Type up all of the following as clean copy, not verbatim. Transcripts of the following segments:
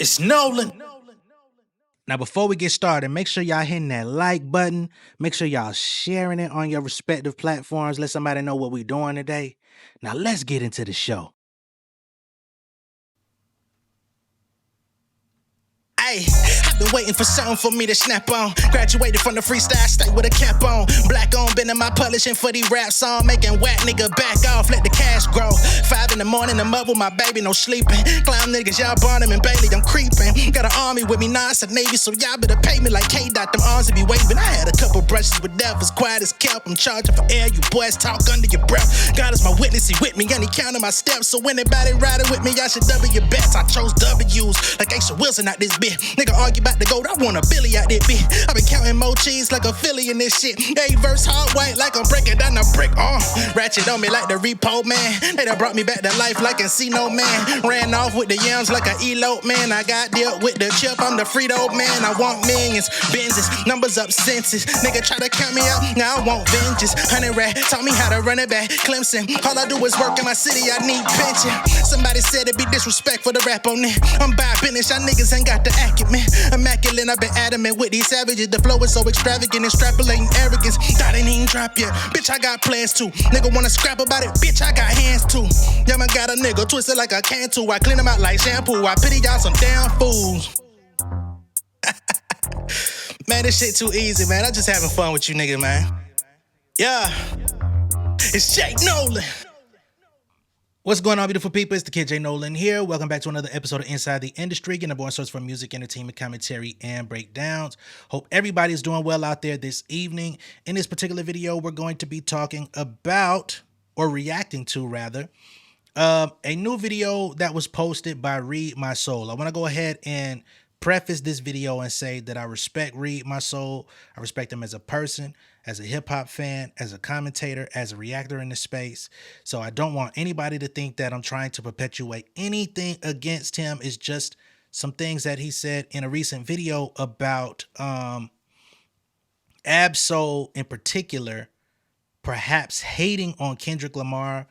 It's Nolan. Now, before we get started, make sure y'all hitting that like button. Make sure y'all sharing it on your respective platforms. Let somebody know what we're doing today. Now, let's get into the show. Ayy, I've been waiting for something for me to snap on. Graduated from the freestyle, stay with a cap on. Black on, been in my publishing for these rap songs. Making whack nigga back off, let the cash grow. 5 in the morning, I'm up with my baby, no sleeping. Clown niggas, y'all Barnum and Bailey, I'm creeping. Got an army with me, now it's a Navy, so y'all better pay me like K-Dot, them arms to be waving. I had a couple brushes with devils, quiet as kelp. I'm charging for air, you boys talk under your breath. God is my witness, he with me, and he counting my steps. So anybody riding with me, y'all should double your bets. I chose W's, like Aisha Wilson out this bitch. Nigga argue about the gold, I want a Billy out there, bitch. I been counting more cheese like a Philly in this shit. A verse hard white like I'm breaking down a brick. Ratchet on me like the repo man. They done brought me back to life like Encino man. Ran off with the yams like an elope man. I got dealt with the chip, I'm the Frito man. I want millions, Benzes, numbers up senses. Nigga try to count me out, now I want vengeance. 100 rat taught me how to run it back. Clemson, all I do is work in my city, I need pension. Somebody said it'd be disrespectful to rap on it. I'm by business, y'all niggas ain't got the acumen. Immaculate, I've been adamant with these savages. The flow is so extravagant, extrapolating arrogance. Thought ain't even drop yet. Bitch, I got plans too. Nigga wanna scrap about it, bitch, I got hands too. Yeah, man, got a nigga twisted like a can too. I clean him out like shampoo. I pity y'all some damn fools. Man, this shit too easy, man. I'm just having fun with you niggas, man. Yeah. It's J Nolan. What's going on, beautiful people? It's the kid J Nolan here. Welcome back to another episode of Inside the Industry, getting a born source for music, entertainment, commentary, and breakdowns. Hope everybody's doing well out there this evening. In this particular video, we're going to be talking about, or reacting to rather, a new video that was posted by Read My Soul. I want to go ahead and preface this video and say that I respect Read My Soul. I respect him as a person, as a hip-hop fan, as a commentator, as a reactor in the space. So I don't want anybody to think that I'm trying to perpetuate anything against him. It's just some things that he said in a recent video about Ab-Soul in particular, perhaps hating on Kendrick Lamar,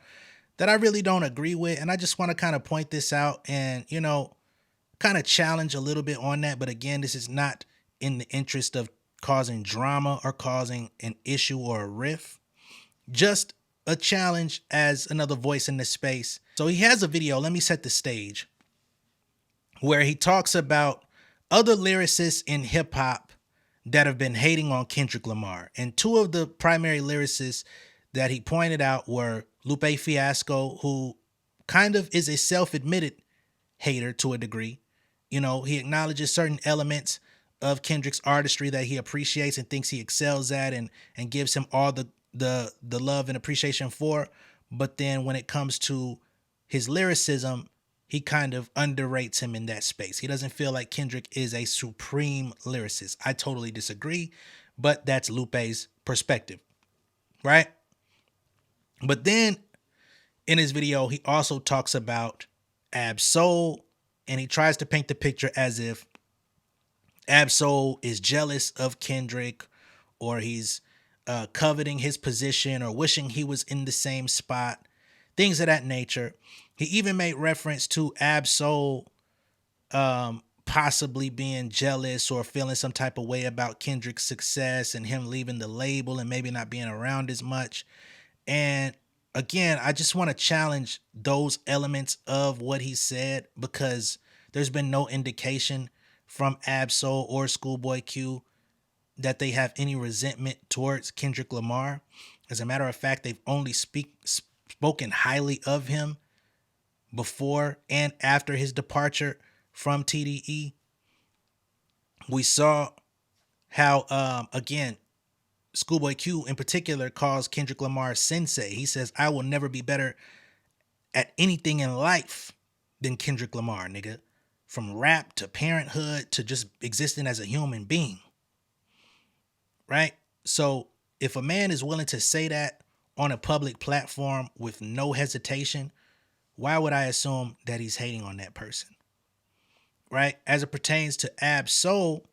that I really don't agree with. And I just want to kind of point this out and, you know, kind of challenge a little bit on that. But again, this is not in the interest of causing drama or causing an issue or a riff, just a challenge as another voice in this space. So he has a video, let me set the stage, where he talks about other lyricists in hip hop that have been hating on Kendrick Lamar. And two of the primary lyricists that he pointed out were Lupe Fiasco, who kind of is a self-admitted hater to a degree. You know, he acknowledges certain elements of Kendrick's artistry that he appreciates and thinks he excels at and gives him all the love and appreciation for. But then when it comes to his lyricism, he kind of underrates him in that space. He doesn't feel like Kendrick is a supreme lyricist. I totally disagree, but that's Lupe's perspective, right? But then in his video, he also talks about Ab-Soul, and he tries to paint the picture as if Ab-Soul is jealous of Kendrick, or he's coveting his position or wishing he was in the same spot, things of that nature. He even made reference to Ab-Soul possibly being jealous or feeling some type of way about Kendrick's success and him leaving the label and maybe not being around as much. And again, I just want to challenge those elements of what he said, because there's been no indication from Ab-Soul or Schoolboy Q that they have any resentment towards Kendrick Lamar. As a matter of fact, they've only spoken highly of him before and after his departure from TDE. We saw how, again, Schoolboy Q in particular calls Kendrick Lamar sensei. He says, I will never be better at anything in life than Kendrick Lamar, nigga. From rap to parenthood to just existing as a human being. Right? So if a man is willing to say that on a public platform with no hesitation, why would I assume that he's hating on that person? Right? As it pertains to Ab-Soul,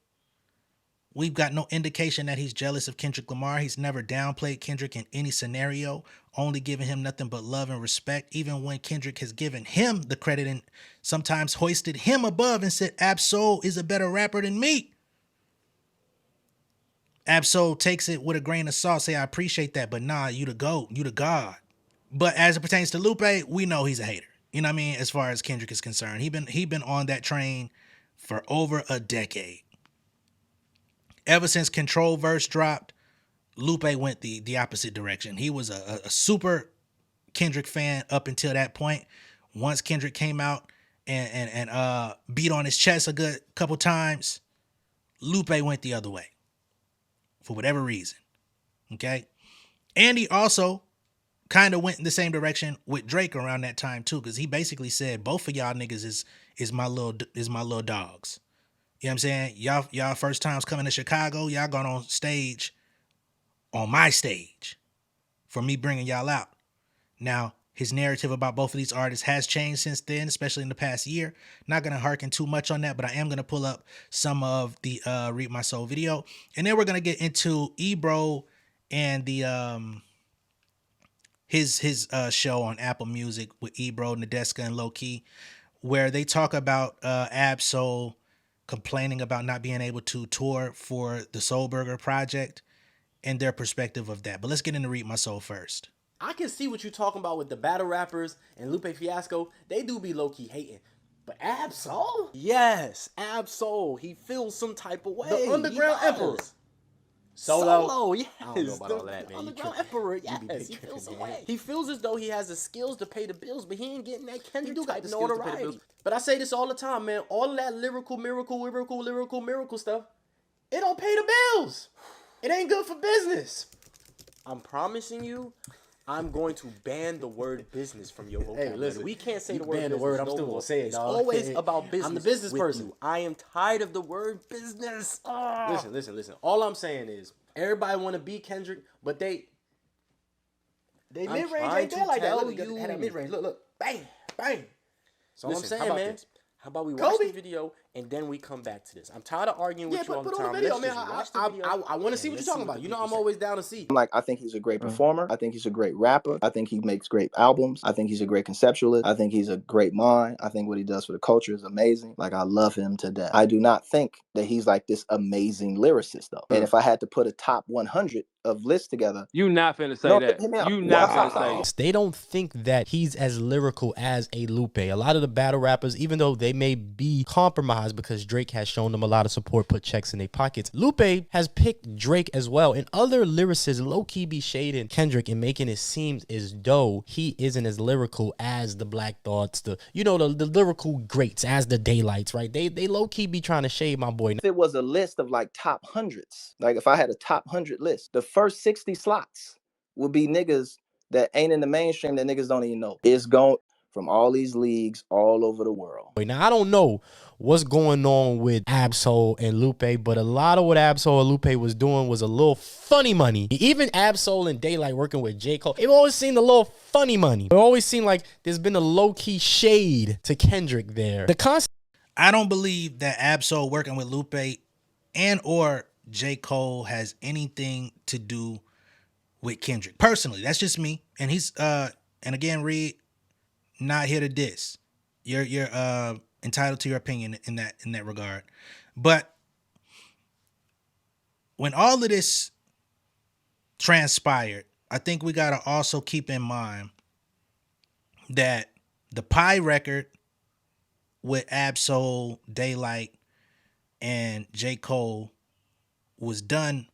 We've got no indication that he's jealous of Kendrick Lamar. He's never downplayed Kendrick in any scenario, only giving him nothing but love and respect, even when Kendrick has given him the credit and sometimes hoisted him above and said, Ab-Soul is a better rapper than me. Ab-Soul takes it with a grain of salt, say, I appreciate that, but nah, you the GOAT, you the God. But as it pertains to Lupe, we know he's a hater. You know what I mean? As far as Kendrick is concerned, he been on that train for over a decade. Ever since Control Verse dropped, Lupe went the opposite direction. He was a super Kendrick fan up until that point. Once Kendrick came out and beat on his chest a good couple times, Lupe went the other way for whatever reason. Okay, and he also kind of went in the same direction with Drake around that time too, because he basically said both of y'all niggas is my little dogs. You know what I'm saying? Y'all first times coming to Chicago, y'all gone on stage, on my stage, for me bringing y'all out. Now, his narrative about both of these artists has changed since then, especially in the past year. Not going to harken too much on that, but I am going to pull up some of the Read My Soul video. And then we're going to get into Ebro and the his show on Apple Music with Ebro, Nadeska, and Low Key, where they talk about Ab-Soul complaining about not being able to tour for the Soul Burger project and their perspective of that. But let's get into Read My Soul first. I can see what you're talking about with the battle rappers and Lupe Fiasco. They do be low-key hating. But Ab-Soul? Yes, Ab-Soul. He feels some type of way. The Underground Emperor. Solo, yes. I don't know about all that, man. Underground Emperor, yes. He feels some way. He feels as though he has the skills to pay the bills, but he ain't getting that Kendrick type notoriety. But I say this all the time, man. All of that lyrical stuff, it don't pay the bills. It ain't good for business. I'm promising you, I'm going to ban the word business from your vocabulary. Hey, listen, we can't say you the word ban business. the word, I'm still gonna say it, It's dog. always about business. I'm the business person. You. I am tired of the word business. Listen. All I'm saying is, everybody want to be Kendrick, but they mid-range ain't there like that. Look, you. had that mid-range. Look, bang. So I'm saying, man. How about we watch Kobe? the video and then we come back to this? I'm tired of arguing with you all the put time. on the video, Let's man. just watch the video I want to see what you're talking about. You know, I'm always down to see. Like, I think he's a great performer. I think he's a great rapper. I think he makes great albums. I think he's a great conceptualist. I think he's a great mind. I think what he does for the culture is amazing. Like, I love him to death. I do not think that he's like this amazing lyricist, though. And if I had to put a top 100 of lists together, You not finna say No, that. hit me up. You not Wow. finna say. They don't think that he's as lyrical as a Lupe. A lot of the battle rappers, even though they may be compromised because Drake has shown them a lot of support, put checks in their pockets, Lupe has picked Drake as well. And other lyricists low-key be shading Kendrick and making it seem as though he isn't as lyrical as the Black Thoughts, the lyrical greats, as the Daylights, right? They low-key be trying to shade my boy. if it was a list of like top hundreds, like if I had a top 100 list, the first 60 slots would be niggas that ain't in the mainstream that niggas don't even know. It's going from all these leagues all over the world. Now, I don't know what's going on with Ab-Soul and Lupe, but a lot of what Ab-Soul and Lupe was doing was a little funny money. Even Ab-Soul and Daylight working with J. Cole, it always seemed a little funny money. It always seemed like there's been a low-key shade to Kendrick there. I don't believe that Ab-Soul working with Lupe and or J. Cole has anything to do with Kendrick. Personally, that's just me. And he's and again, Reed, not here to diss. You're entitled to your opinion in that regard. But when all of this transpired, I think we gotta also keep in mind that the Pie record with Ab-Soul, Daylight, and J. Cole was done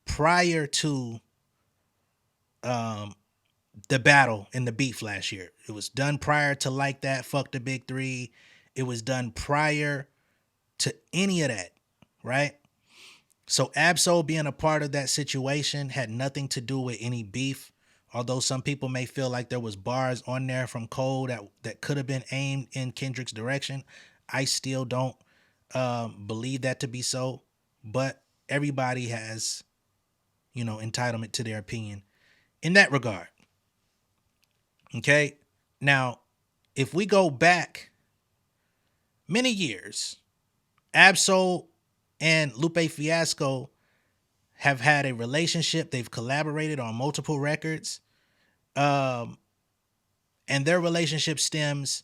prior to the battle and the beef last year. It was done prior to Like That, Fuck the Big Three. It was done prior to any of that, right? So Ab-Soul being a part of that situation had nothing to do with any beef. Although some people may feel like there was bars on there from Cole that could have been aimed in Kendrick's direction. I still don't believe that to be so. But everybody has, entitlement to their opinion in that regard. Okay? Now, if we go back many years, Ab-Soul and Lupe Fiasco have had a relationship. They've collaborated on multiple records. And their relationship stems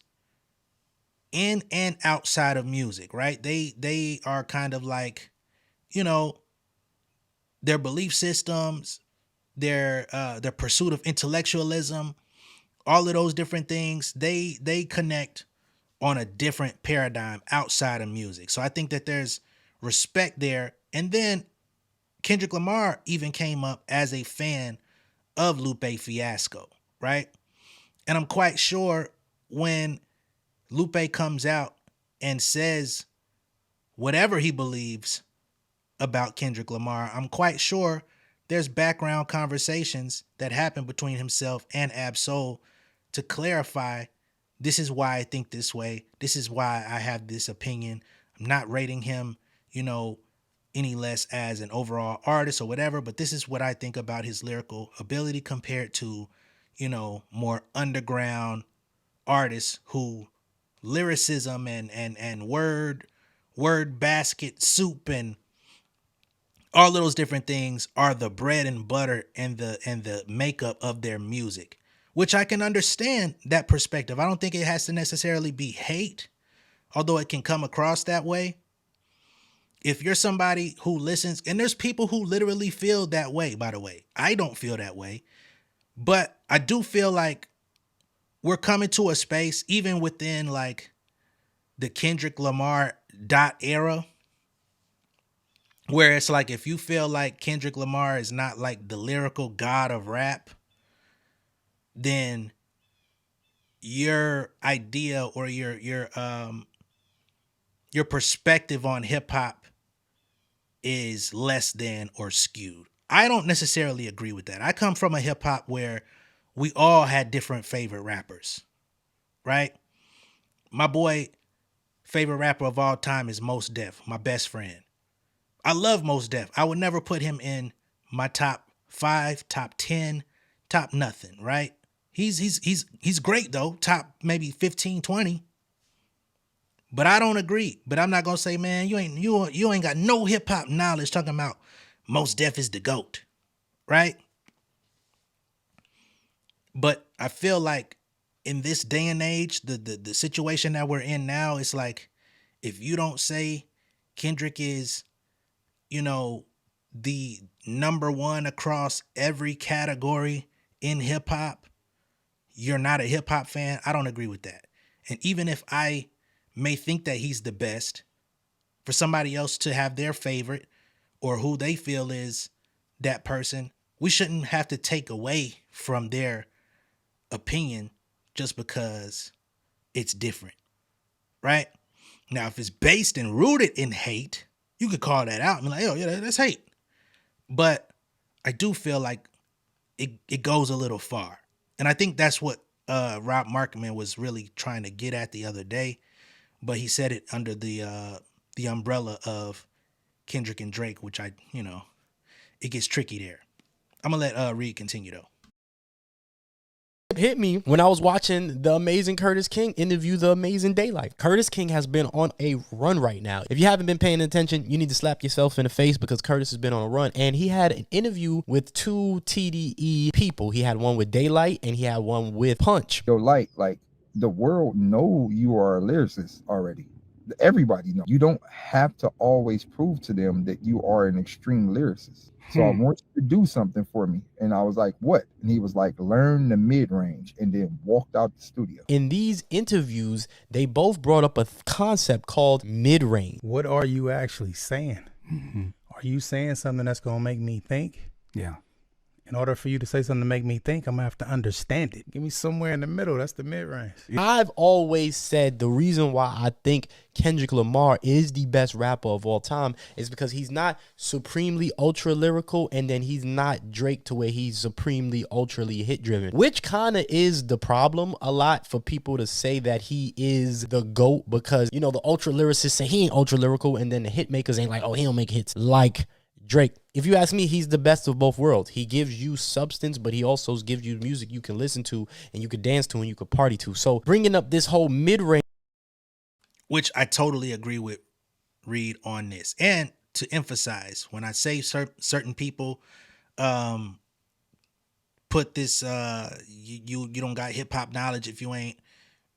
in and outside of music, right? They are kind of like, you know, their belief systems, their pursuit of intellectualism, all of those different things, they connect on a different paradigm outside of music. So I think that there's respect there. And then Kendrick Lamar even came up as a fan of Lupe Fiasco, right? And I'm quite sure when Lupe comes out and says whatever he believes about Kendrick Lamar, I'm quite sure there's background conversations that happen between himself and Ab-Soul to clarify, this is why I think this way. This is why I have this opinion. I'm not rating him, you know, any less as an overall artist or whatever, but this is what I think about his lyrical ability compared to, you know, more underground artists who lyricism and word basket soup and all of those different things are the bread and butter and the makeup of their music, which I can understand that perspective. I don't think it has to necessarily be hate, although it can come across that way. If you're somebody who listens, and there's people who literally feel that way, by the way. I don't feel that way, but I do feel like we're coming to a space, even within like the Kendrick Lamar era, where it's like, if you feel like Kendrick Lamar is not like the lyrical god of rap, then your idea or your perspective on hip hop is less than or skewed. I don't necessarily agree with that. I come from a hip hop where we all had different favorite rappers, right? My boy, favorite rapper of all time is Mos Def, my best friend. I love Mos Def. I would never put him in my top 5, top 10, top nothing, right? He's great though, top maybe 15, 20. But I don't agree. But I'm not gonna say, man, you ain't got no hip hop knowledge talking about Mos Def is the GOAT, right? But I feel like in this day and age, the situation that we're in now, it's like, if you don't say Kendrick is, you know, the number one across every category in hip hop, you're not a hip hop fan. I don't agree with that. And even if I may think that he's the best, for somebody else to have their favorite or who they feel is that person, we shouldn't have to take away from their opinion just because it's different, right? Now, if it's based and rooted in hate, you could call that out and be like, oh yeah, that's hate. But I do feel like it goes a little far. And I think that's what Rob Markman was really trying to get at the other day, but he said it under the umbrella of Kendrick and Drake, which it gets tricky there. I'm gonna let Reed continue though. It hit me when I was watching the amazing Curtis King interview The Amazing Daylight. Curtis King has been on a run right now. If you haven't been paying attention, you need to slap yourself in the face, because Curtis has been on a run. And he had an interview with 2 TDE people. He had one with Daylight and he had one with Punch. Yo, like the world know you are a lyricist already. Everybody know. You don't have to always prove to them that you are an extreme lyricist. So I want you to do something for me. And I was like, what? And he was like, learn the mid-range, and then walked out the studio. In these interviews, they both brought up a concept called mid-range. What are you actually saying? Are you saying something that's going to make me think? Yeah. In order for you to say something to make me think, I'm going to have to understand it. Give me somewhere in the middle. That's the mid-range. I've always said the reason why I think Kendrick Lamar is the best rapper of all time is because he's not supremely ultra lyrical, and then he's not Drake to where he's supremely ultrally hit driven, which kind of is the problem a lot for people to say that he is the GOAT, because, you know, the ultra lyricists say he ain't ultra lyrical, and then the hit makers ain't like, oh, he don't make hits like Drake. If you ask me, he's the best of both worlds. He gives you substance, but he also gives you music you can listen to and you could dance to and you could party to. So bringing up this whole mid-range, which I totally agree with Reed on this. And to emphasize when I say certain people put this you don't got hip hop knowledge if you ain't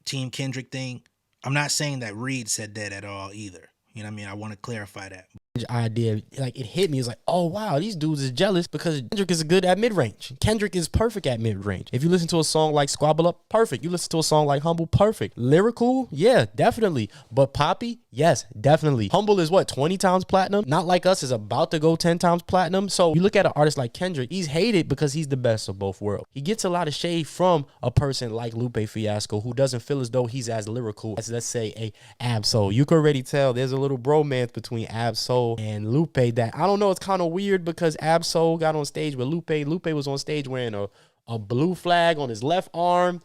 Team Kendrick thing. I'm not saying that Reed said that at all either. You know what I mean? I want to clarify that. Idea, like it hit me. It's like, oh wow, these dudes is jealous because Kendrick is good at mid-range. Kendrick is perfect at mid-range. If you listen to a song like Squabble Up, perfect. You listen to a song like Humble, perfect. Lyrical, yeah, definitely. But poppy, yes, definitely. Humble is what, 20 times platinum? Not Like Us is about to go 10 times platinum. So you look at an artist like Kendrick, he's hated because he's the best of both worlds. He gets a lot of shade from a person like Lupe Fiasco who doesn't feel as though he's as lyrical as, let's say, a Ab-Soul. You can already tell there's a little bromance between Ab-Soul and Lupe that I don't know. It's kind of weird because Ab-Soul got on stage with Lupe. Lupe was on stage wearing a blue flag on his left arm.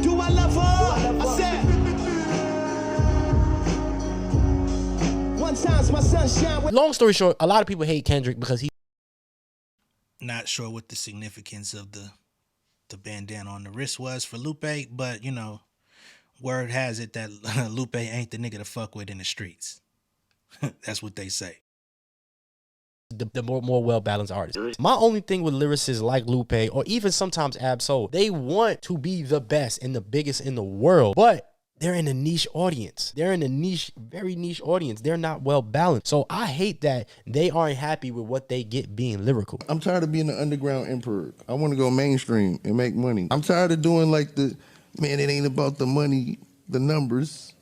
Do I love her? I said. One time's my sunshine. Long story short, a lot of people hate Kendrick because he. Not sure what the significance of the bandana on the wrist was for Lupe, but you know, word has it that Lupe ain't the nigga to fuck with in the streets. That's what they say. The more well-balanced artist. My only thing with lyricists like Lupe or even sometimes Ab-Soul, they want to be the best and the biggest in the world, but they're in a niche audience. They're in a niche, very niche audience. They're not well balanced. So I hate that they aren't happy with what they get being lyrical. I'm tired of being the underground emperor. I want to go mainstream and make money. I'm tired of doing like it ain't about the money, the numbers.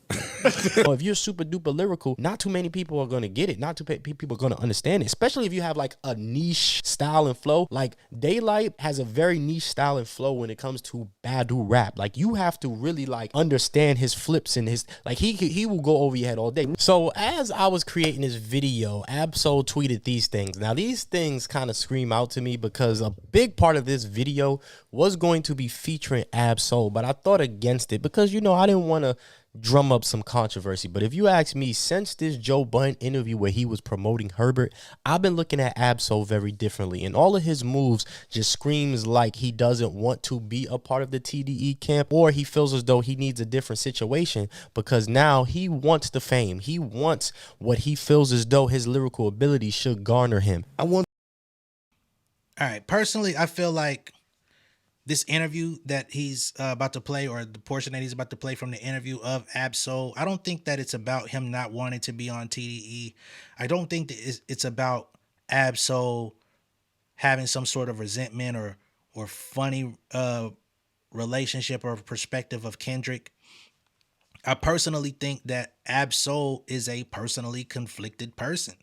Well, if you're super duper lyrical, not too many people are gonna get it. Not too many people are gonna understand it, especially if you have like a niche style and flow. Like Daylight has a very niche style and flow when it comes to Badu rap. Like you have to really like understand his flips and his like he will go over your head all day. So as I was creating this video, Ab-Soul tweeted these things. Now these things kind of scream out to me because a big part of this video was going to be featuring Ab-Soul, but I thought against it because you know I didn't want to drum up some controversy. But if you ask me, since this Joe Budden interview where he was promoting Herbert, I've been looking at Ab-Soul very differently, and all of his moves just screams like he doesn't want to be a part of the TDE camp, or he feels as though he needs a different situation because now he wants the fame. He wants what he feels as though his lyrical ability should garner him. All right, personally, I feel like this interview that he's about to play, or the portion that he's about to play from the interview of Ab-Soul, I don't think that it's about him not wanting to be on TDE. I don't think that it's about Ab-Soul having some sort of resentment or funny relationship or perspective of Kendrick. I personally think that Ab-Soul is a personally conflicted person.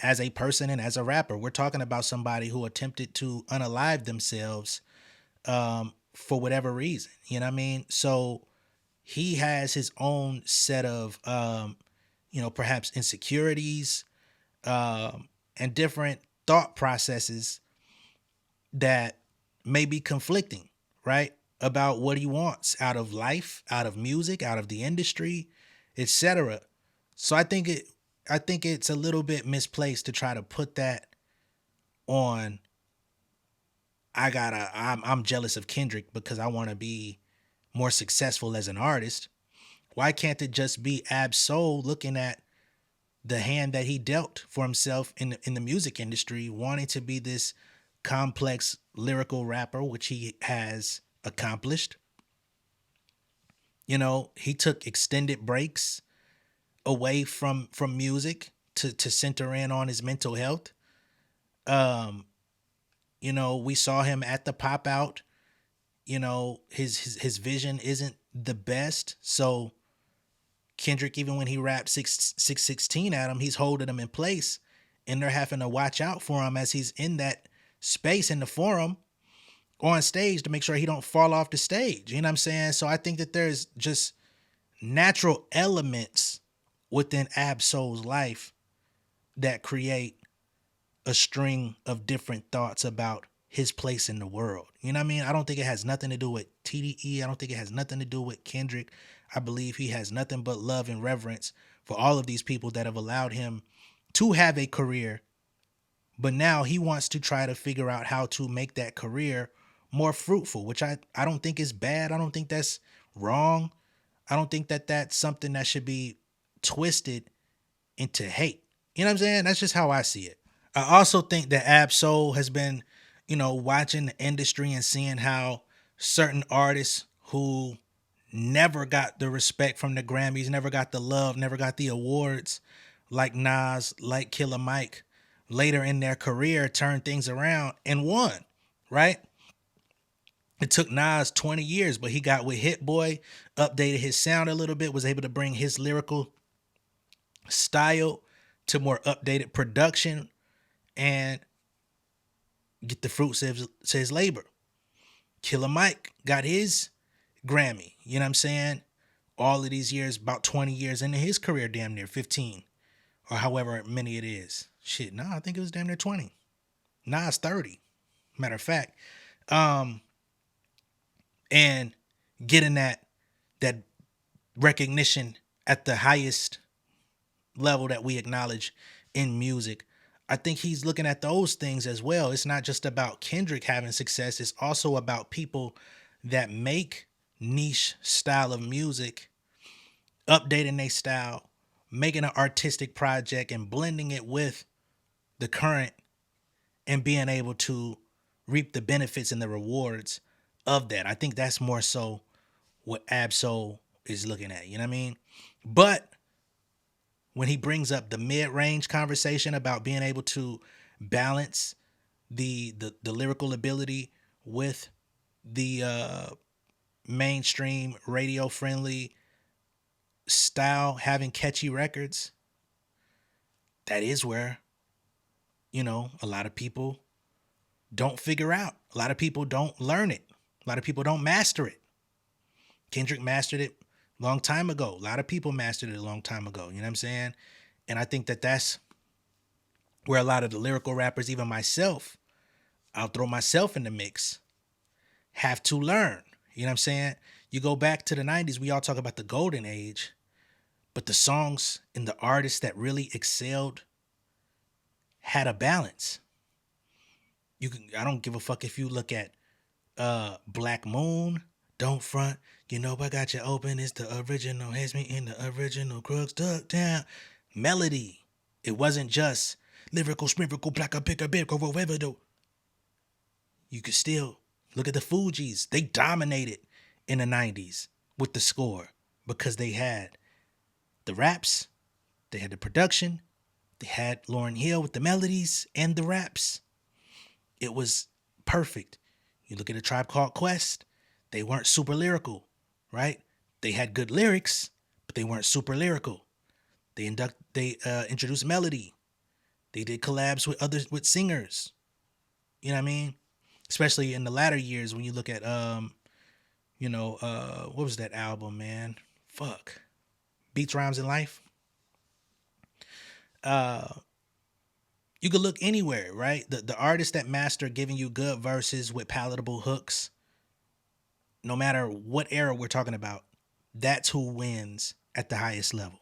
As a person and as a rapper, we're talking about somebody who attempted to unalive themselves for whatever reason. You know what I mean? So he has his own set of, perhaps insecurities and different thought processes that may be conflicting, right? About what he wants out of life, out of music, out of the industry, etc. So I think it's a little bit misplaced to try to put that on. I'm jealous of Kendrick because I want to be more successful as an artist. Why can't it just be Ab-Soul looking at the hand that he dealt for himself in the music industry, wanting to be this complex lyrical rapper, which he has accomplished? You know, he took extended breaks away from music to center in on his mental health. We saw him at the pop out. His vision isn't the best. So Kendrick, even when he rapped 616 at him, he's holding him in place, and they're having to watch out for him as he's in that space in the forum on stage to make sure he don't fall off the stage. You know what I'm saying? So I think that there's just natural elements within Ab-Soul's life that create a string of different thoughts about his place in the world. You know what I mean? I don't think it has nothing to do with TDE. I don't think it has nothing to do with Kendrick. I believe he has nothing but love and reverence for all of these people that have allowed him to have a career. But now he wants to try to figure out how to make that career more fruitful, which I don't think is bad. I don't think that's wrong. I don't think that that's something that should be twisted into hate. You know what I'm saying? That's just how I see it. I also think that Ab-Soul has been, watching the industry and seeing how certain artists who never got the respect from the Grammys, never got the love, never got the awards, like Nas, like Killer Mike, later in their career turned things around and won, right? It took Nas 20 years, but he got with Hit Boy, updated his sound a little bit, was able to bring his lyrical style to more updated production and get the fruits of his labor. Killer Mike got his Grammy, you know what I'm saying? All of these years, about 20 years into his career, damn near 15, or however many it is. Shit, no, I think it was damn near 20. Nas 30, matter of fact. And getting that recognition at the highest level that we acknowledge in music. I think he's looking at those things as well. It's not just about Kendrick having success. It's also about people that make niche style of music, updating their style, making an artistic project and blending it with the current and being able to reap the benefits and the rewards of that. I think that's more so what Ab-Soul is looking at. You know what I mean? But when he brings up the mid-range conversation about being able to balance the lyrical ability with the mainstream radio-friendly style, having catchy records, that is where, a lot of people don't figure out. A lot of people don't learn it. A lot of people don't master it. Kendrick mastered it a long time ago. A lot of people mastered it a long time ago. You know what I'm saying? And I think that that's where a lot of the lyrical rappers, even myself, I'll throw myself in the mix, have to learn. You know what I'm saying? You go back to the 90s, we all talk about the golden age, but the songs and the artists that really excelled had a balance. I don't give a fuck if you look at Black Moon, Don't Front, I got you open, it's the original, has me in the original, Crooks Duck Down. Melody. It wasn't just lyrical, sprinkle, black, pick a bit, whatever though. You could still look at the Fugees. They dominated in the 90s with the score because they had the raps, they had the production, they had Lauryn Hill with the melodies and the raps. It was perfect. You look at A Tribe Called Quest, they weren't super lyrical, right? They had good lyrics, but they weren't super lyrical. They introduced melody. They did collabs with singers. You know what I mean? Especially in the latter years when you look at what was that album, man? Fuck. Beats, Rhymes, and Life. You could look anywhere, right? The artists that master giving you good verses with palatable hooks, no matter what era we're talking about, that's who wins at the highest level.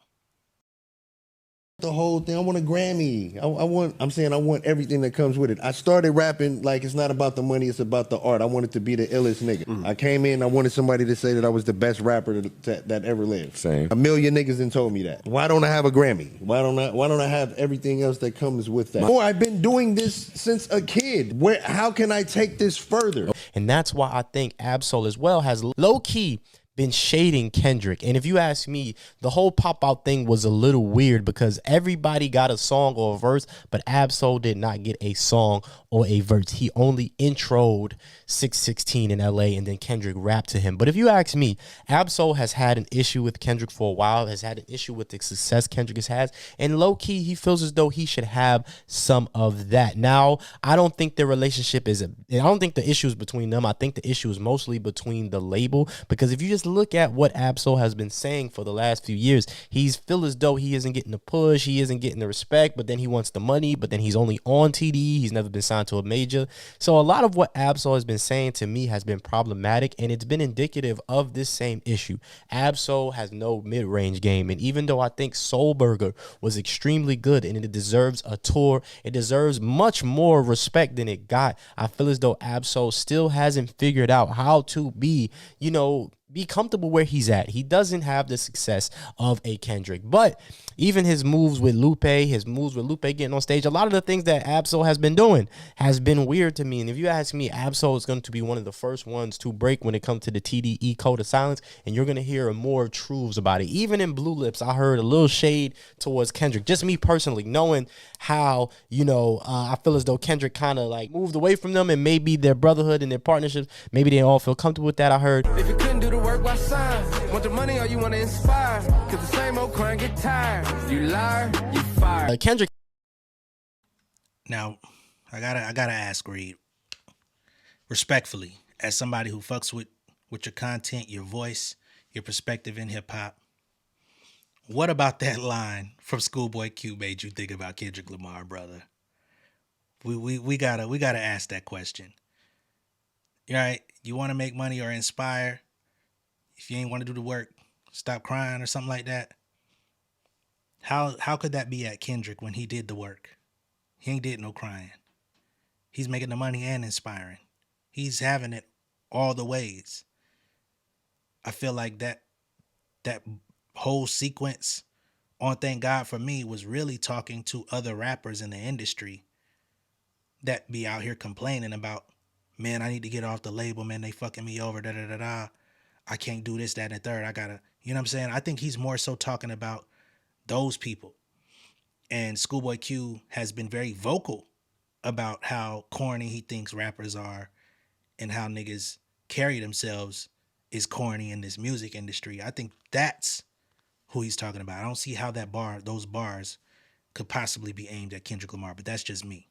The whole thing. I want a Grammy. I want everything that comes with it. I started rapping like it's not about the money, it's about the art. I wanted to be the illest nigga. I came in, I wanted somebody to say that I was the best rapper that ever lived. Same. A million niggas done told me that. Why don't I have a Grammy? Why don't I have everything else that comes with that? I've been doing this since a kid. How can I take this further? And that's why I think Ab-Soul as well has low-key been shading Kendrick. And if you ask me, the whole pop-out thing was a little weird because everybody got a song or a verse, but Ab-Soul did not get a song or a verse. He only introed 616 in LA and then Kendrick rapped to him. But if you ask me, Ab-Soul has had an issue with Kendrick for a while, has had an issue with the success Kendrick has had, and low-key he feels as though he should have some of that. Now, I don't think the relationship I don't think the issue is between them. I think the issue is mostly between the label, because if you just look at what Ab-Soul has been saying for the last few years, he's feel as though he isn't getting the push, he isn't getting the respect, but then he wants the money, but then he's only on TD, he's never been signed to a major. So a lot of what Ab-Soul has been saying to me has been problematic, and it's been indicative of this same issue. Ab-Soul has no mid-range game, and even though I think Soul Burger was extremely good and it deserves a tour, it deserves much more respect than it got, I feel as though Ab-Soul still hasn't figured out how to be, be comfortable where he's at. He doesn't have the success of a Kendrick. But even his moves with Lupe getting on stage, a lot of the things that Ab-Soul has been doing has been weird to me. And if you ask me, Ab-Soul is going to be one of the first ones to break when it comes to the TDE code of silence, and you're going to hear more truths about it. Even in Blue Lips, I heard a little shade towards Kendrick. Just me personally, knowing how, I feel as though Kendrick kind of like moved away from them, and maybe their brotherhood and their partnerships, maybe they all feel comfortable with that. I heard, if you couldn't do the work, why sign? Want the money or you want to inspire? Cause the same old crime get tired. You liar, you fire. Kendrick. Now, I gotta ask, Reed, respectfully, as somebody who fucks with your content, your voice, your perspective in hip hop, what about that line from Schoolboy Q made you think about Kendrick Lamar, brother? We gotta ask that question. All right, you want to make money or inspire? If you ain't want to do the work, stop crying or something like that. How could that be at Kendrick when he did the work? He ain't did no crying. He's making the money and inspiring. He's having it all the ways. I feel like that whole sequence on Thank God For Me was really talking to other rappers in the industry that be out here complaining about, man, I need to get off the label, man, they fucking me over, da-da-da-da. I can't do this, that, and the third. I gotta, you know what I'm saying? I think he's more so talking about those people. And Schoolboy Q has been very vocal about how corny he thinks rappers are and how niggas carry themselves is corny in this music industry. I think that's who he's talking about. I don't see how those bars could possibly be aimed at Kendrick Lamar, but that's just me.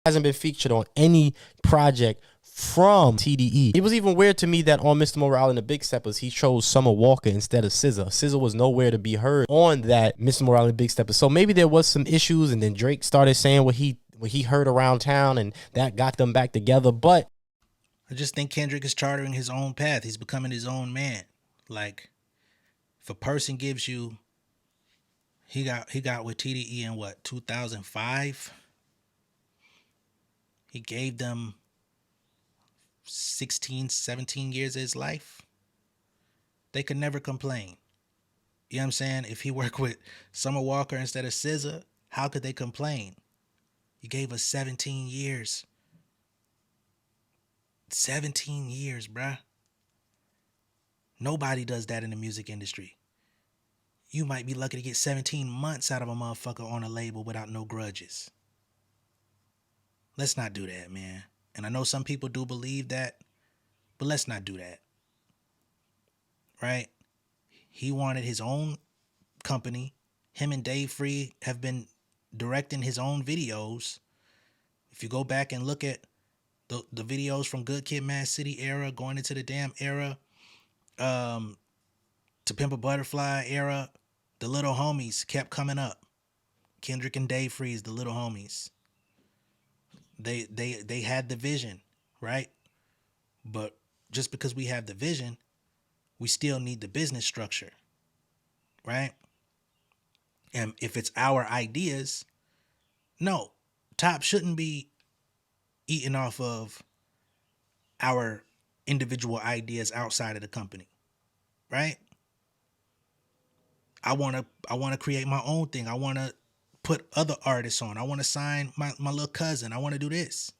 Hasn't been featured on any project from TDE. It was even weird to me that on Mr. Morale and the Big Steppers, he chose Summer Walker instead of SZA. SZA was nowhere to be heard on that Mr. Morale and the Big Steppers. So maybe there was some issues, and then Drake started saying what he heard around town, and that got them back together. But I just think Kendrick is charting his own path. He's becoming his own man. Like, if a person gives you, he got with TDE in what, 2005? He gave them 16, 17 years of his life. They could never complain. You know what I'm saying? If he worked with Summer Walker instead of SZA, how could they complain? You gave us 17 years. 17 years, bruh. Nobody does that in the music industry. You might be lucky to get 17 months out of a motherfucker on a label without no grudges. Let's not do that, man. And I know some people do believe that, but let's not do that. Right? He wanted his own company. Him and Dave Free have been directing his own videos. If you go back and look at the videos from Good Kid, Mad City era, going into the damn era, To Pimp a Butterfly era, the Little Homies kept coming up. Kendrick and Dave Freeze, the Little Homies. They had the vision, right? But just because we have the vision, we still need the business structure, right? And if it's our ideas, no, Top shouldn't be eating off of our individual ideas outside of the company, right? I want to create my own thing. I want to put other artists on. I want to sign my little cousin. I want to do this.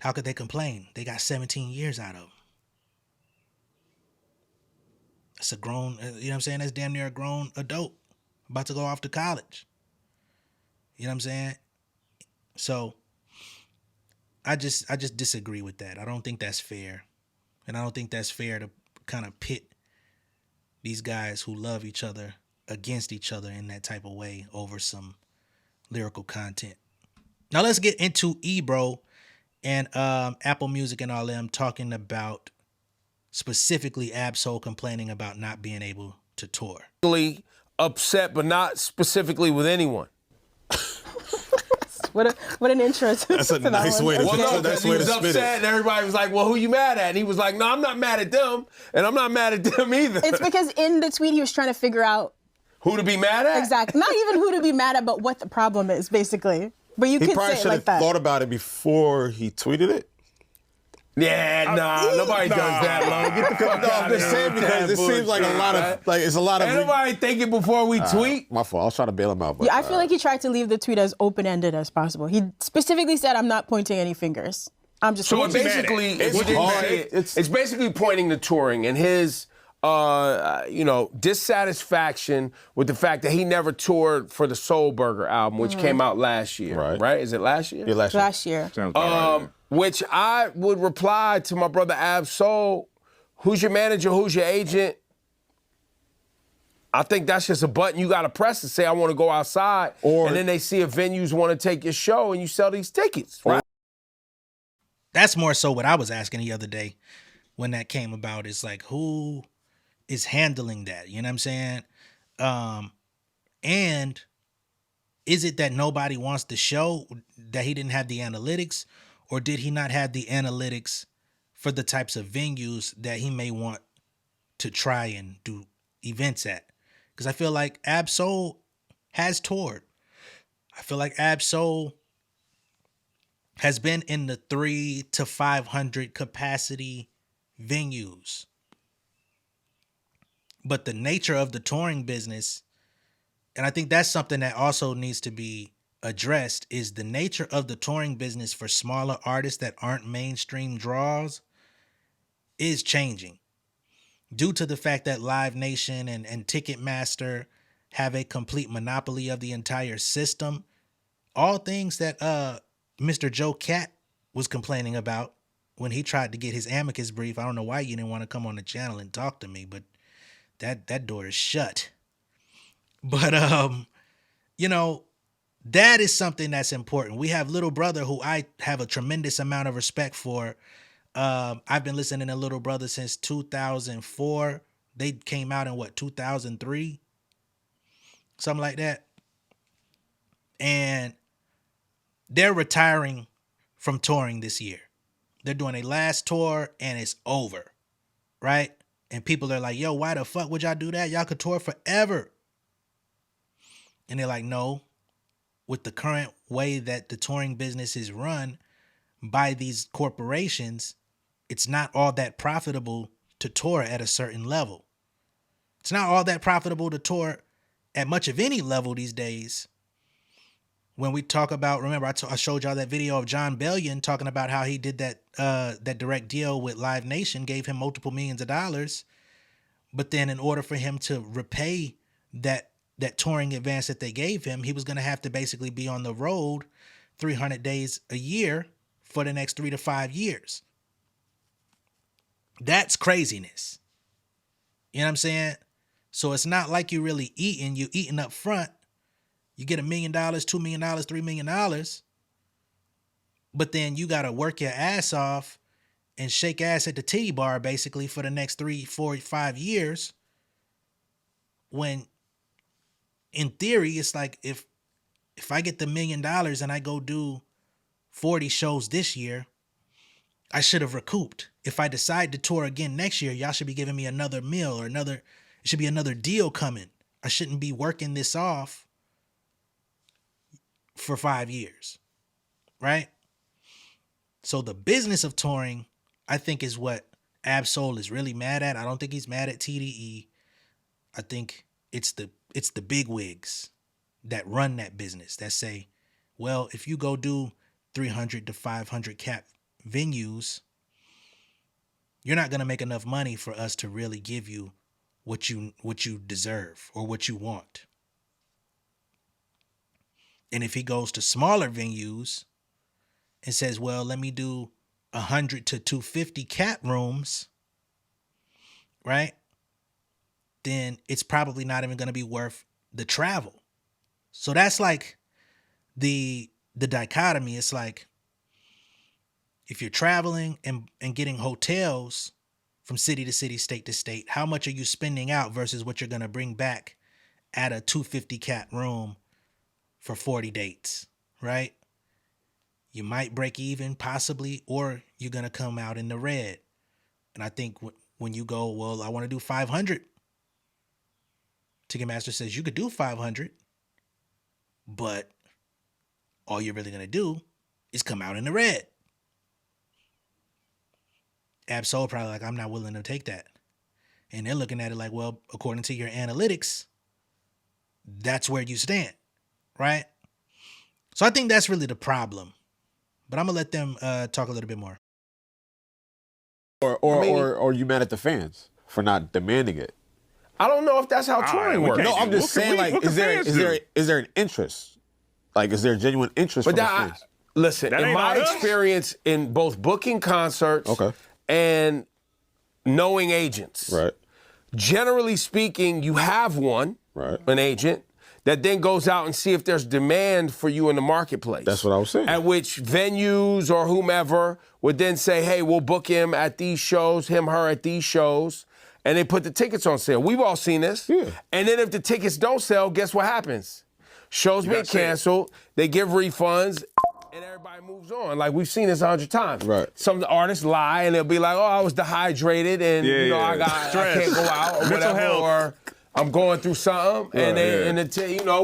How could they complain? They got 17 years out of them. That's a grown, you know what I'm saying? That's damn near a grown adult about to go off to college. You know what I'm saying? So I just disagree with that. I don't think that's fair. And I don't think that's fair to kind of pit these guys who love each other against each other in that type of way over some lyrical content. Now let's get into Ebro and Apple Music and all them talking about specifically Ab-Soul complaining about not being able to tour. Upset, but not specifically with anyone. What an intro to That's a nice way to Well, no, that's he way was to spit upset, it. and everybody was like, well, who you mad at? And he was like, no, I'm not mad at them, and I'm not mad at them either. It's because in the tweet he was trying to figure out who to be mad at? Exactly. Not even who to be mad at, but what the problem is, basically. But you He could probably say it should like have that. thought about it before he tweeted it. Yeah, nobody does that, Lo. Get the fuck out I'm just saying because it seems like it's a lot of. Ain't nobody thinking before we tweet. My fault. I was trying to bail him out. But, Yeah, I feel like he tried to leave the tweet as open-ended as possible. He specifically said, "I'm not pointing any fingers. I'm just." So it's basically pointing to touring and his, dissatisfaction with the fact that he never toured for the Soul Burger album, which came out last year. Right? Is it last year? Yeah, last year. Sounds about right. Which I would reply to my brother Ab Soul, who's your manager, who's your agent? I think that's just a button you got to press to say, I want to go outside. And then they see if venues want to take your show and you sell these tickets, right? That's more so what I was asking the other day when that came about. Is like, who is handling that? You know what I'm saying? And is it that nobody wants the show, that he didn't have the analytics, or did he not have the analytics for the types of venues that he may want to try and do events at? Because I feel like Ab Soul has toured. I feel like Ab Soul has been in the 300 to 500 capacity venues. But the nature of the touring business, and I think that's something that also needs to be addressed, is the nature of the touring business for smaller artists that aren't mainstream draws is changing due to the fact that Live Nation and Ticketmaster have a complete monopoly of the entire system. All things that Mr. Joe Cat was complaining about when he tried to get his amicus brief. I don't know why you didn't want to come on the channel and talk to me, but that door is shut. But that is something that's important. We have Little Brother, who I have a tremendous amount of respect for. I've been listening to Little Brother since 2004. They came out in 2003? Something like that. And they're retiring from touring this year. They're doing a last tour and it's over, right? And people are like, yo, why the fuck would y'all do that? Y'all could tour forever. And they're like, no, with the current way that the touring business is run by these corporations, it's not all that profitable to tour at a certain level. It's not all that profitable to tour at much of any level these days. When we talk about, remember I showed y'all that video of John Bellion talking about how he did that direct deal with Live Nation, gave him multiple millions of dollars. But then in order for him to repay that touring advance that they gave him, he was going to have to basically be on the road 300 days a year for the next 3 to 5 years. That's craziness. You know what I'm saying? So it's not like you're really eating. You're eating up front. You get $1 million, $2 million, $3 million. But then you got to work your ass off and shake ass at the titty bar basically for the next 3, 4, 5 years. When in theory, it's like if I get the $1 million and I go do 40 shows this year, I should have recouped. If I decide to tour again next year, y'all should be giving me another meal or it should be another deal coming. I shouldn't be working this off for 5 years, right? So the business of touring, I think, is what Ab Soul is really mad at. I don't think he's mad at TDE. I think it's the big wigs that run that business that say, well, if you go do 300 to 500 cap venues, you're not going to make enough money for us to really give you what you deserve or what you want. And if he goes to smaller venues and says, well, let me do 100 to 250 cap rooms, right? Then it's probably not even going to be worth the travel. So that's like the dichotomy. It's like if you're traveling and getting hotels from city to city, state to state, how much are you spending out versus what you're going to bring back at a 250 cap room for 40 dates, right? You might break even possibly, or you're going to come out in the red. And I think when you go, well, I want to do 500. Ticketmaster says you could do 500, but all you're really going to do is come out in the red. Absol probably like, I'm not willing to take that. And they're looking at it like, well, according to your analytics, that's where you stand, right? So I think that's really the problem. But I'm gonna let them talk a little bit more. Or you mad at the fans for not demanding it? I don't know if that's how touring works. No, I'm just saying, like, is there an interest? Like, is there a genuine interest from the fans? Listen, in my experience in both booking concerts and knowing agents, generally speaking, you have one, an agent, that then goes out and see if there's demand for you in the marketplace. That's what I was saying. At which venues or whomever would then say, hey, we'll book him at these shows, him, her at these shows, and they put the tickets on sale. We've all seen this. Yeah. And then if the tickets don't sell, guess what happens? Shows been canceled, they give refunds, and everybody moves on. Like, we've seen this 100 times. Right. Some artists lie, and they'll be like, oh, I was dehydrated, and I can't go out, or whatever, or I'm going through something, and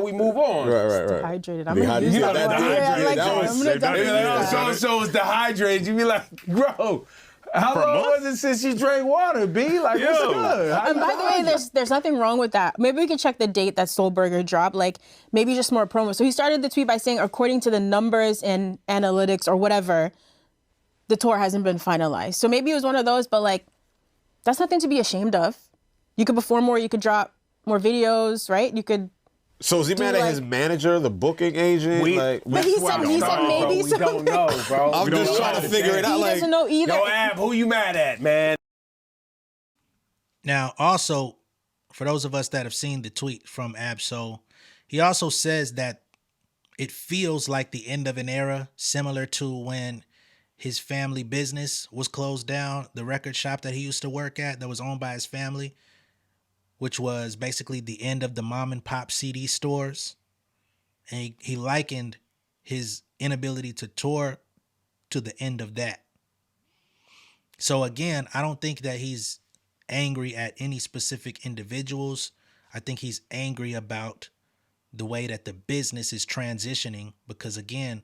we move on. Right. Dehydrated. I'm gonna use that word. So-and-so was dehydrated. You be like, bro, how long was it since you drank water, B? Like, what's good? And by the way, there's nothing wrong with that. Maybe we can check the date that Soulburger dropped, like maybe just more promo. So he started the tweet by saying, according to the numbers and analytics or whatever, the tour hasn't been finalized. So maybe it was one of those, but like, that's nothing to be ashamed of. You could perform more, you could drop more videos, right? You could. So is he mad at his manager, the booking agent? But he said maybe we don't know, bro. I'm just trying to figure it out. He doesn't know either. Yo, Ab, who you mad at, man? Now, also, for those of us that have seen the tweet from Absol, he also says that it feels like the end of an era, similar to when his family business was closed down, the record shop that he used to work at that was owned by his family, which was basically the end of the mom and pop CD stores. And he likened his inability to tour to the end of that. So again, I don't think that he's angry at any specific individuals. I think he's angry about the way that the business is transitioning, because again,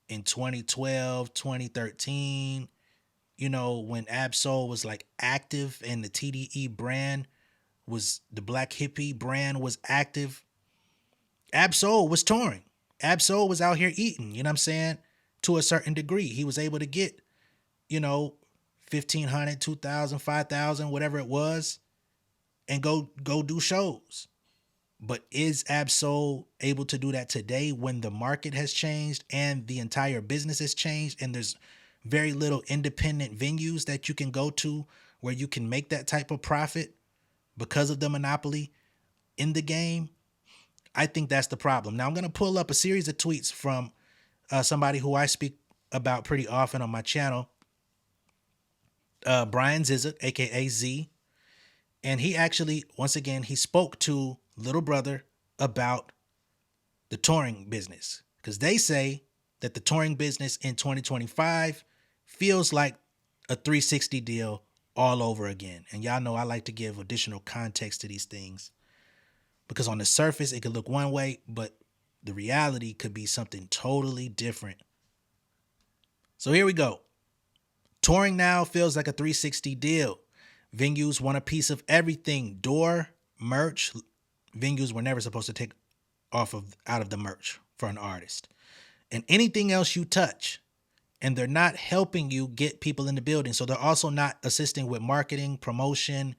in 2012, 2013, when Absol was like active and the TDE brand was, the Black Hippie brand was active, Absol was touring. Absol was out here eating, you know what I'm saying? To a certain degree. He was able to get, 1,500, 2,000, 5,000, whatever it was, and go do shows. But is Absol able to do that today when the market has changed and the entire business has changed and there's very little independent venues that you can go to where you can make that type of profit because of the monopoly in the game? I think that's the problem. Now I'm going to pull up a series of tweets from somebody who I speak about pretty often on my channel, Brian Zizek, aka Z. And he actually, once again, he spoke to Little Brother about the touring business, because they say that the touring business in 2025 feels like a 360 deal all over again. And y'all know I like to give additional context to these things, because on the surface it could look one way, but the reality could be something totally different. So here we go. Touring now feels like a 360 deal. Venues want a piece of everything. Door, merch. Venues were never supposed to take out of the merch for an artist. And anything else you touch. And they're not helping you get people in the building. So they're also not assisting with marketing, promotion,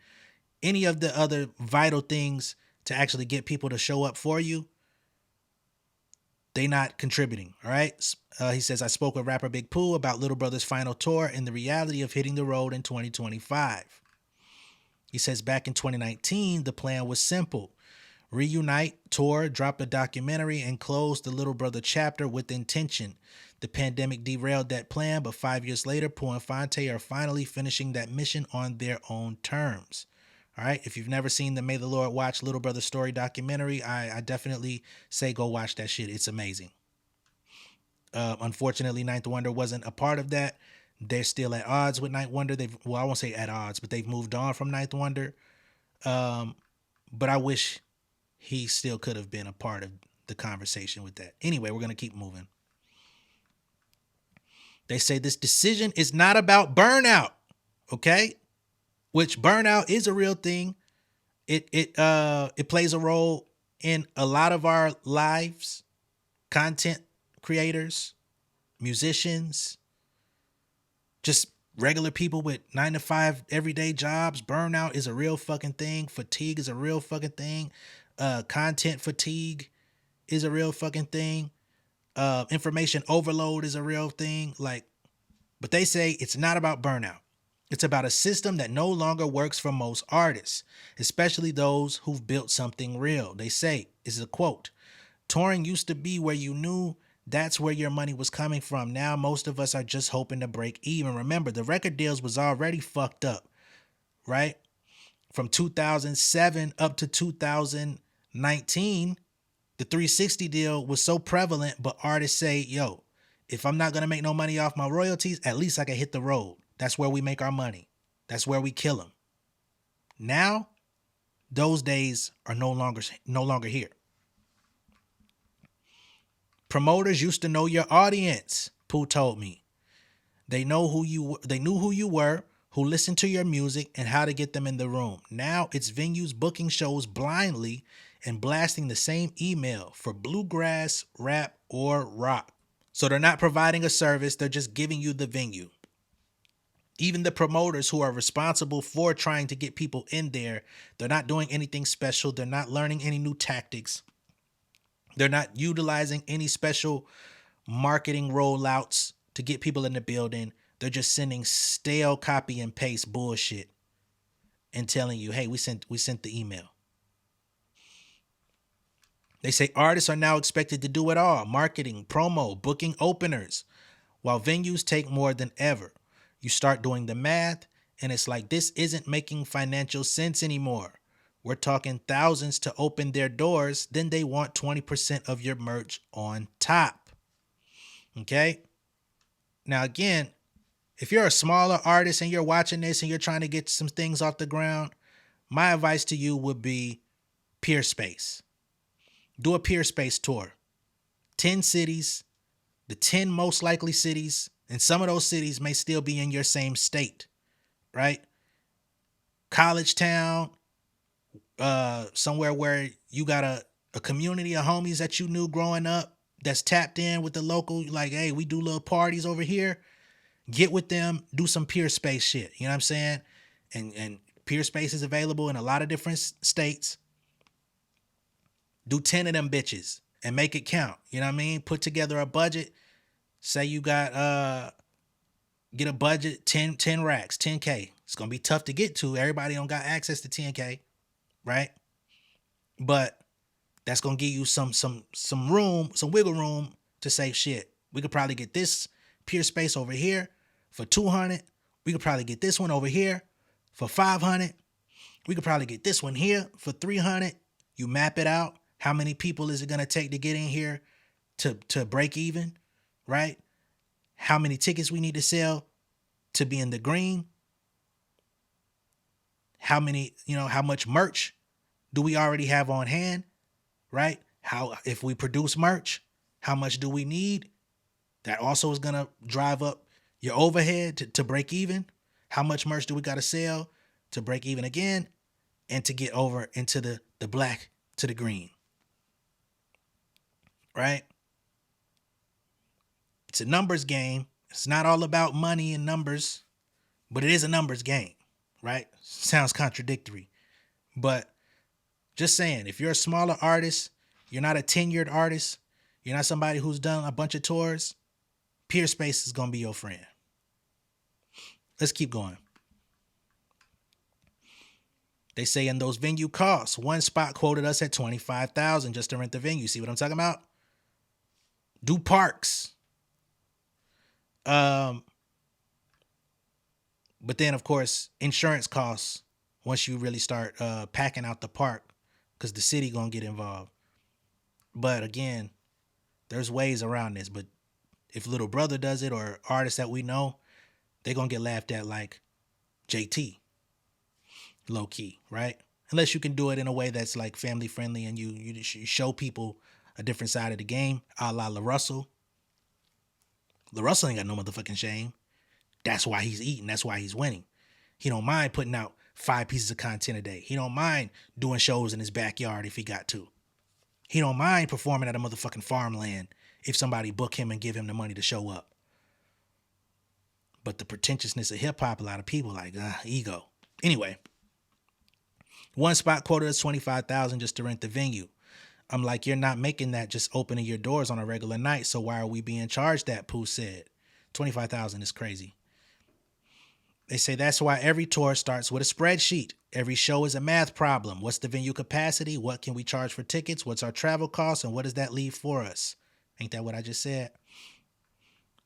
any of the other vital things to actually get people to show up for you. They not contributing, all right? He says, I spoke with rapper Big Pooh about Little Brother's final tour and the reality of hitting the road in 2025. He says back in 2019, the plan was simple. Reunite, tour, drop a documentary, and close the Little Brother chapter with intention. The pandemic derailed that plan, but 5 years later, Pooh and Fonte are finally finishing that mission on their own terms. All right, if you've never seen the May the Lord Watch Little Brother Story documentary, I definitely say go watch that shit. It's amazing. Unfortunately, Ninth Wonder wasn't a part of that. They're still at odds with Ninth Wonder. I won't say at odds, but they've moved on from Ninth Wonder. But I wish he still could have been a part of the conversation with that. Anyway, we're going to keep moving. They say this decision is not about burnout. Okay? Which burnout is a real thing. It plays a role in a lot of our lives. Content creators, musicians, just regular people with 9 to 5 everyday jobs. Burnout is a real fucking thing. Fatigue is a real fucking thing. Content fatigue is a real fucking thing. Information overload is a real thing. Like, but they say it's not about burnout. It's about a system that no longer works for most artists, especially those who've built something real. They say, this is a quote, touring used to be where you knew that's where your money was coming from. Now most of us are just hoping to break even. Remember, the record deals was already fucked up, right? From 2007 up to 2019, the 360 deal was so prevalent, but artists say, yo, if I'm not going to make no money off my royalties, at least I can hit the road. That's where we make our money. That's where we kill them. Now, those days are no longer here. Promoters used to know your audience, Pooh told me. They knew who you were, who listened to your music, and how to get them in the room. Now it's venues booking shows blindly and blasting the same email for bluegrass, rap, or rock. So they're not providing a service, they're just giving you the venue. Even the promoters who are responsible for trying to get people in there, they're not doing anything special. They're not learning any new tactics. They're not utilizing any special marketing rollouts to get people in the building. They're just sending stale copy and paste bullshit and telling you, hey, we sent the email. They say artists are now expected to do it all: marketing, promo, booking openers, while venues take more than ever. You start doing the math, and it's like, this isn't making financial sense anymore. We're talking thousands to open their doors, then they want 20% of your merch on top. Okay? Now, again, if you're a smaller artist and you're watching this and you're trying to get some things off the ground, my advice to you would be Peer Space. Do a Peer Space tour. 10 cities, the 10 most likely cities, and some of those cities may still be in your same state, right? College town, somewhere where you got a community of homies that you knew growing up that's tapped in with the local, like, hey, we do little parties over here. Get with them, do some Peer Space shit. You know what I'm saying? And Peer Space is available in a lot of different states. Do 10 of them bitches and make it count. You know what I mean? Put together a budget. Say you got get a budget 10 racks, 10K. It's gonna be tough to get to. Everybody don't got access to 10K, right? But that's gonna give you some room, some wiggle room to say, shit, we could probably get this Peer Space over here for 200. We could probably get this one over here for 500. We could probably get this one here for 300. You map it out. How many people is it gonna take to get in here to break even, right? How many tickets we need to sell to be in the green? How many, how much merch do we already have on hand, right? How, if we produce merch, how much do we need? That also is going to drive up your overhead to break even. How much merch do we got to sell to break even again and to get over into the black to the green, right? It's a numbers game. It's not all about money and numbers, but it is a numbers game, right? Sounds contradictory, but just saying, if you're a smaller artist, you're not a tenured artist, you're not somebody who's done a bunch of tours, Peer Space is going to be your friend. Let's keep going. They say in those venue costs, one spot quoted us at $25,000 just to rent the venue. See what I'm talking about? Do parks. But then, of course, insurance costs once you really start packing out the park, because the city gonna get involved. But again, there's ways around this. But if Little Brother does it, or artists that we know, they're gonna get laughed at like JT, low key, right? Unless you can do it in a way that's like family friendly and you show people a different side of the game, a la LaRussell. LaRussell ain't got no motherfucking shame. That's why he's eating. That's why he's winning. He don't mind putting out 5 pieces of content a day. He don't mind doing shows in his backyard if he got to. He don't mind performing at a motherfucking farmland if somebody book him and give him the money to show up. But the pretentiousness of hip hop, a lot of people like, ego. Anyway, one spot quoted us $25,000 just to rent the venue. I'm like, you're not making that just opening your doors on a regular night, so why are we being charged that? Pooh said. $25,000 is crazy. They say that's why every tour starts with a spreadsheet. Every show is a math problem. What's the venue capacity? What can we charge for tickets? What's our travel costs? And what does that leave for us? Ain't that what I just said?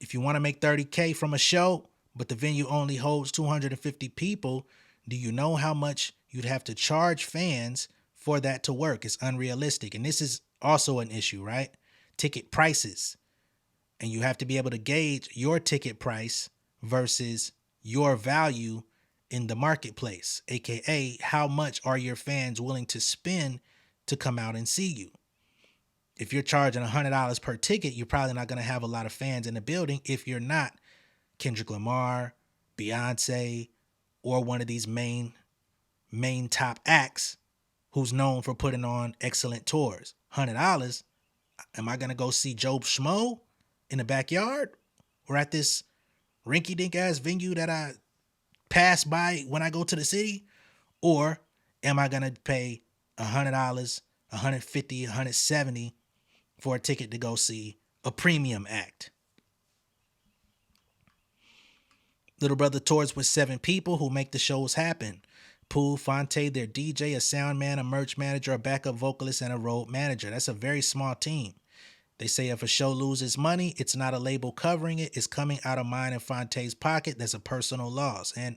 If you want to make $30K from a show, but the venue only holds 250 people, do you know how much you'd have to charge fans for that to work? It's unrealistic. And this is also an issue, right? Ticket prices. And you have to be able to gauge your ticket price versus your value in the marketplace, aka how much are your fans willing to spend to come out and see you. If you're charging $100 per ticket, you're probably not going to have a lot of fans in the building if you're not Kendrick Lamar, Beyonce, or one of these main top acts who's known for putting on excellent tours. $100, am I going to go see Joe Schmo in the backyard or at this rinky-dink ass venue that I pass by when I go to the city? Or am I going to pay $100, $150, $170 for a ticket to go see a premium act? Little Brother tours with 7 people who make the shows happen. Pooh, Fonte, their DJ, a sound man, a merch manager, a backup vocalist, and a road manager. That's a very small team. They say if a show loses money, it's not a label covering it. It's coming out of mine and Fonte's pocket. That's a personal loss. And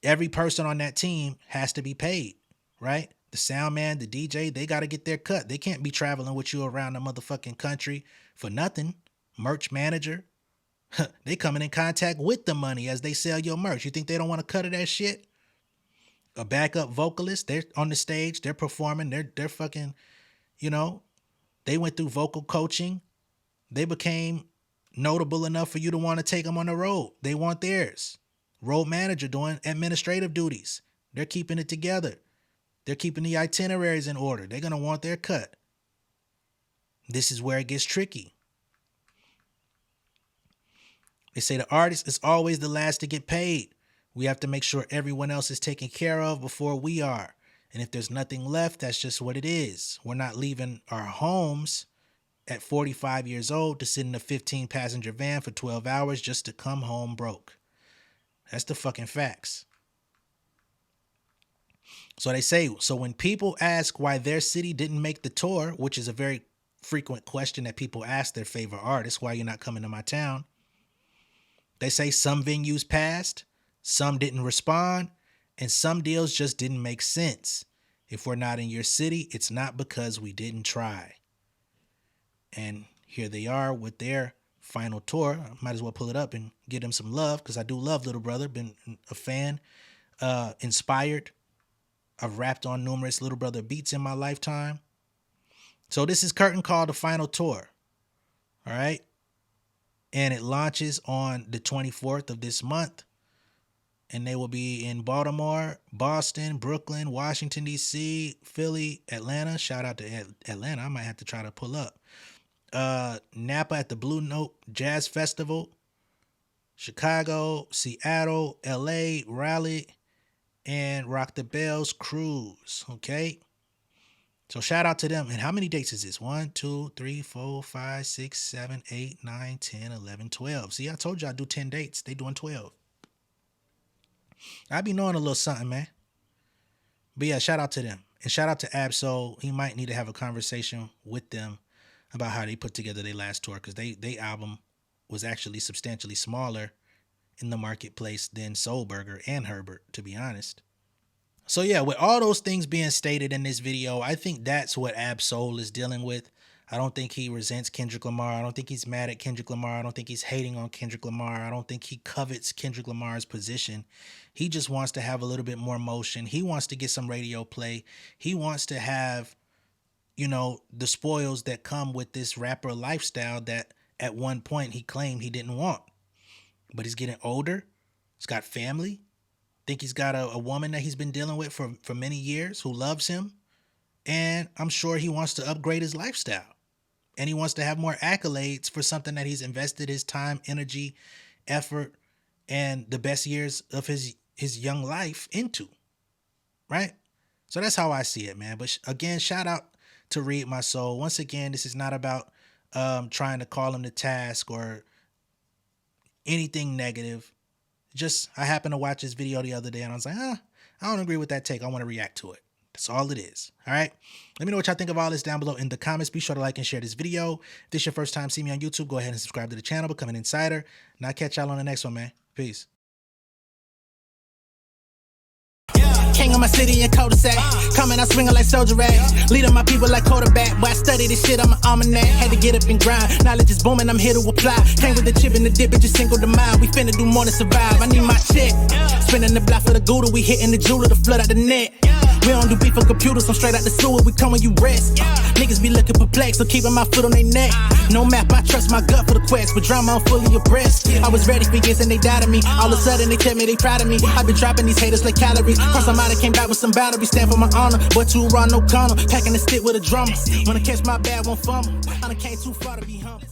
every person on that team has to be paid, right? The sound man, the DJ, they got to get their cut. They can't be traveling with you around the motherfucking country for nothing. Merch manager, they coming in contact with the money as they sell your merch. You think they don't want to cut of that shit? A backup vocalist, they're on the stage, they're performing, they're fucking, they went through vocal coaching. They became notable enough for you to want to take them on the road. They want theirs. Road manager doing administrative duties. They're keeping it together. They're keeping the itineraries in order. They're going to want their cut. This is where it gets tricky. They say the artist is always the last to get paid. We have to make sure everyone else is taken care of before we are. And if there's nothing left, that's just what it is. We're not leaving our homes at 45 years old to sit in a 15-passenger van for 12 hours just to come home broke. That's the fucking facts. So they say, so when people ask why their city didn't make the tour, which is a very frequent question that people ask their favorite artists, why you're not coming to my town? They say some venues passed, some didn't respond, and some deals just didn't make sense. If we're not in your city, it's not because we didn't try. And here they are with their final tour. I might as well pull it up and give them some love because I do love Little Brother. Been a fan, inspired. I've rapped on numerous Little Brother beats in my lifetime. So this is curtain call the final tour. All right. And it launches on the 24th of this month. And they will be in Baltimore, Boston, Brooklyn, Washington, D.C., Philly, Atlanta. Shout out to Atlanta. I might have to try to pull up. Napa at the Blue Note Jazz Festival. Chicago, Seattle, L.A., Raleigh, and Rock the Bells Cruise. Okay? So shout out to them. And how many dates is this? 1, 2, 3, 4, 5, 6, 7, 8, 9, 10, 11, 12. See, I told you I'd do 10 dates. They doing 12. I be knowing a little something, man. But yeah, shout out to them. And shout out to Ab-Soul. He might need to have a conversation with them about how they put together their last tour, because they album was actually substantially smaller in the marketplace than Soul Burger and Herbert, to be honest. So yeah, with all those things being stated in this video, I think that's what Ab-Soul is dealing with. I don't think he resents Kendrick Lamar. I don't think he's mad at Kendrick Lamar. I don't think he's hating on Kendrick Lamar. I don't think he covets Kendrick Lamar's position. He just wants to have a little bit more motion. He wants to get some radio play. He wants to have, the spoils that come with this rapper lifestyle that at one point he claimed he didn't want. But he's getting older. He's got family. think he's got a woman that he's been dealing with for many years who loves him. And I'm sure he wants to upgrade his lifestyle. And he wants to have more accolades for something that he's invested his time, energy, effort, and the best years of his young life into. Right? So that's how I see it, man. But again, shout out to Read My Soul. Once again, this is not about trying to call him to task or anything negative. Just, I happened to watch this video the other day and I was like, I don't agree with that take. I want to react to it. That's all it is. All right. Let me know what y'all think of all this down below in the comments. Be sure to like and share this video. If this is your first time seeing me on YouTube, go ahead and subscribe to the channel, become an insider. And I'll catch y'all on the next one, man. Peace. King of my city and cul-de-sac. Coming out swinging like soldier rags. Leading my people like quarterback. Boy, I study this shit, I'm an almanac. Had to get up and grind. Knowledge is booming, I'm here to apply. Came with the chip and the dip, it just single the mind. We finna do more than survive. I need my check. Spinning the block for the Gouda. We hitting the jeweler to flood out the net. We don't do beef on computers, I'm straight out the sewer. We come when you rest. Niggas be looking perplexed, so keeping my foot on their neck. No map, I trust my gut for the quest. But drama, I'm fully abreast. I was ready for years and they doubted me. All of a sudden they tell me they proud of me. I've been dropping these haters like calories. Cross them out, I came back with some boundaries. Stand for my honor, but too raw, no corner. Packing the stick with a drummer. Wanna catch my bad, won't fumble. I done came too far to be humble.